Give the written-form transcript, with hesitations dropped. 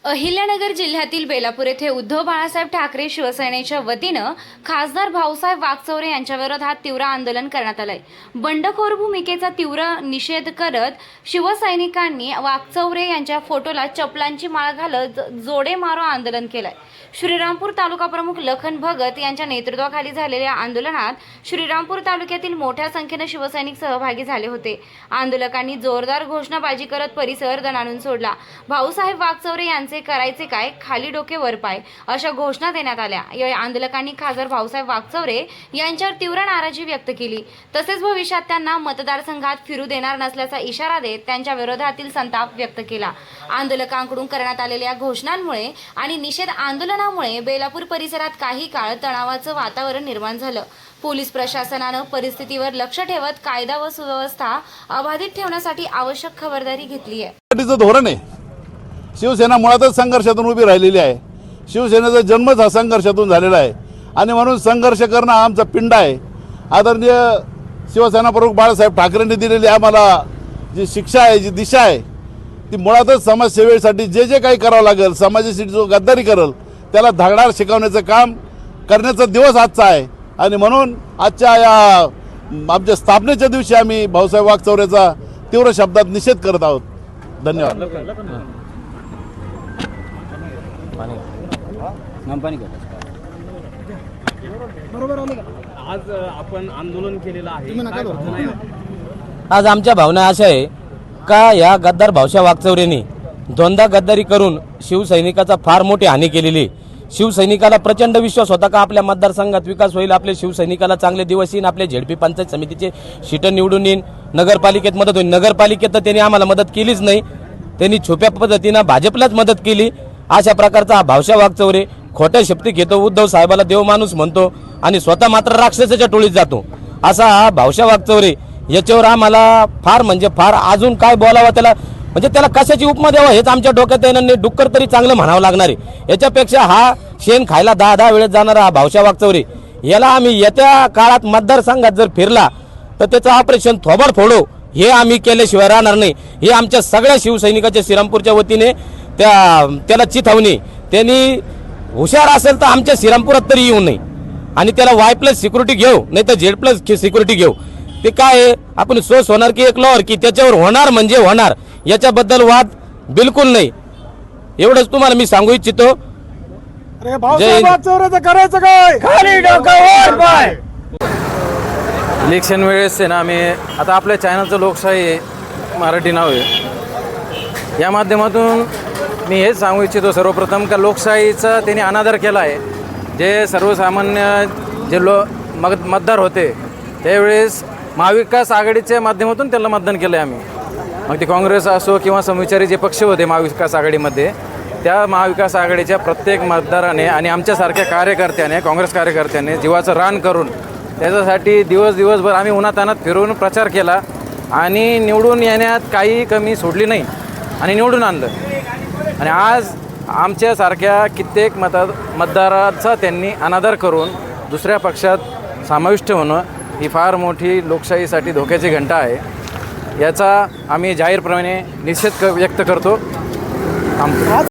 अहिल्यानगर जिल्ह्यातील बेलापूर येथे उद्धव बाळासाहेब ठाकरे शिवसेनेच्या वतीनं खासदार भाऊसाहेब वागचौरे यांच्या विरोधात तीव्र आंदोलन करण्यात आलंय। बंडखोर भूमिकेचा तीव्र निषेध करत शिवसैनिकांनी वागचौरे यांच्या फोटोला चपलांची माळ घालत जोडे मारो आंदोलन केलंय। श्रीरामपूर तालुका प्रमुख लखन भगत यांच्या नेतृत्वाखाली झालेल्या आंदोलनात श्रीरामपूर तालुक्यातील मोठ्या संख्येने शिवसैनिक सहभागी झाले होते। आंदोलकांनी जोरदार घोषणाबाजी करत परिसर दणाणून सोडला। भाऊसाहेब वागचौरे यांचे करायचे काय, खाली डोके वर पाय अशा घोषणा देण्यात आल्या। या आंदोलकांनी खासदार भाऊसाहेब वागचौरे यांच्यावर तीव्र नाराजी व्यक्त केली। तसेच भविष्यात त्यांना मतदारसंघात फिरू देणार नसल्याचा इशारा देत त्यांच्या विरोधातील संताप व्यक्त केला। आंदोलकांकडून करण्यात आलेल्या घोषणांमुळे आणि निषेध आंदोलनामुळे बेलापूर परिसरात काही काळ तणावाचं वातावरण निर्माण झालं। पोलीस प्रशासनानं परिस्थितीवर लक्ष ठेवत कायदा व सुव्यवस्था अबाधित ठेवण्यासाठी आवश्यक खबरदारी घेतली आहे। धोरण आहे। शिवसेना मुळातच संघर्षातून उभी राहिलेली आहे। शिवसेनेचा जन्मच हा संघर्षातून झालेला आहे आणि म्हणून संघर्ष करणं हा आमचा पिंड आहे। आदरणीय शिवसेना प्रमुख बाळासाहेब ठाकरेंनी दिलेली आम्हाला जी शिक्षा आहे, जी दिशा आहे, ती मुळातच समाजसेवेसाठी जे जे काही करावं लागेल, समाजासाठी जो गद्दारी करेल त्याला धागडार शिकवण्याचं काम करण्याचा दिवस आजचा आहे। आणि म्हणून आजच्या या आमच्या स्थापनेच्या दिवशी आम्ही भाऊसाहेब वागचौरेचा तीव्र शब्दात निषेध करत आहोत। धन्यवाद। आज आपण आंदोलन केलेलं आहे। आज आमच्या भावना अशा आहे का या गद्दार भाऊसाहेब वागचौरेंनी दोनदा गद्दारी करून शिवसैनिकाचा फार मोठी हानी केलेली। शिवसैनिकाला प्रचंड विश्वास होता का आपल्या मतदारसंघात विकास होईल, आपल्या शिवसैनिकाला चांगले दिवस येईन, आपल्या झेडपी पंचायत समितीचे सीट निवडून येईन, नगरपालिकेत मदत होईल। नगरपालिकेत तर त्यांनी आम्हाला मदत केलीच नाही, त्यांनी छुप्या पद्धतीनं भाजपलाच मदत केली। अशा प्रकारचा हा भाऊसाहेब वागचौरे खोट्या शपथी घेतो, उद्धव साहेबाला देव माणूस म्हणतो आणि स्वतः मात्र राक्षसाच्या टोळीत जातो। असा हा भाऊसाहेब वागचौरे, याच्यावर आम्हाला फार म्हणजे फार अजून काय बोलावं, त्याला म्हणजे त्याला कशाची उपमा द्यावं हेच आमच्या डोक्यात येणार नाही। डुक्कर तरी चांगलं म्हणावं लागणार आहे। याच्यापेक्षा हा शेण खायला 10-10 वेळेस जाणारा हा भाऊसाहेब वागचौरे, याला आम्ही येत्या काळात मतदारसंघात जर फिरला तर त्याचं ऑपरेशन थोबाड फोडो हे आम्ही केल्याशिवाय राहणार नाही। हे आमच्या सगळ्या शिवसैनिकाच्या श्रीरामपूरच्या वतीने त्याला चिथावणी, त्यांनी हुशार असेल तर आमच्या श्रीरामपुरात तरी येऊ नये आणि त्याला Y+ सिक्युरिटी घेऊ, नाही तर Z+ सिक्युरिटी घेऊ। ते काय आहे, आपण सोस होणार की एक लॉर की त्याच्यावर होणार म्हणजे होणार, याच्याबद्दल वाद बिलकुल नाही। एवढंच तुम्हाला मी सांगू इच्छितो। करायचं काय, खाली डोक्यावर पाय। इलेक्शन वेळेस आहे ना, आम्ही आता आपल्या चॅनलचं लोकशाही मराठी नाव आहे, या माध्यमातून मी हेच सांगू इच्छितो सर्वप्रथम का लोकशाहीचा त्यांनी अनादर केला आहे। जे सर्वसामान्य जे मतदार होते त्यावेळेस महाविकास आघाडीच्या माध्यमातून त्यांना मतदान केलं आहे आम्ही। मग ते काँग्रेस असो किंवा समविचारी जे पक्ष होते महाविकास आघाडीमध्ये, त्या महाविकास आघाडीच्या प्रत्येक मतदाराने आणि आमच्यासारख्या कार्यकर्त्याने, काँग्रेस कार्यकर्त्याने जीवाचं रान करून त्याच्यासाठी दिवसभर आम्ही उन्हातान्हात फिरून प्रचार केला आणि निवडून येण्यात काही कमी सोडली नाही आणि निवडून आणलं। आणि आज आमच्यासारख्या कित्येक मतदाराचा त्यांनी अनादर करून दुसऱ्या पक्षात समाविष्ट होणं ही फार मोठी लोकशाहीसाठी धोक्याची घंटा आहे। याचा आम्ही जाहीरपणे निषेध व्यक्त करतो।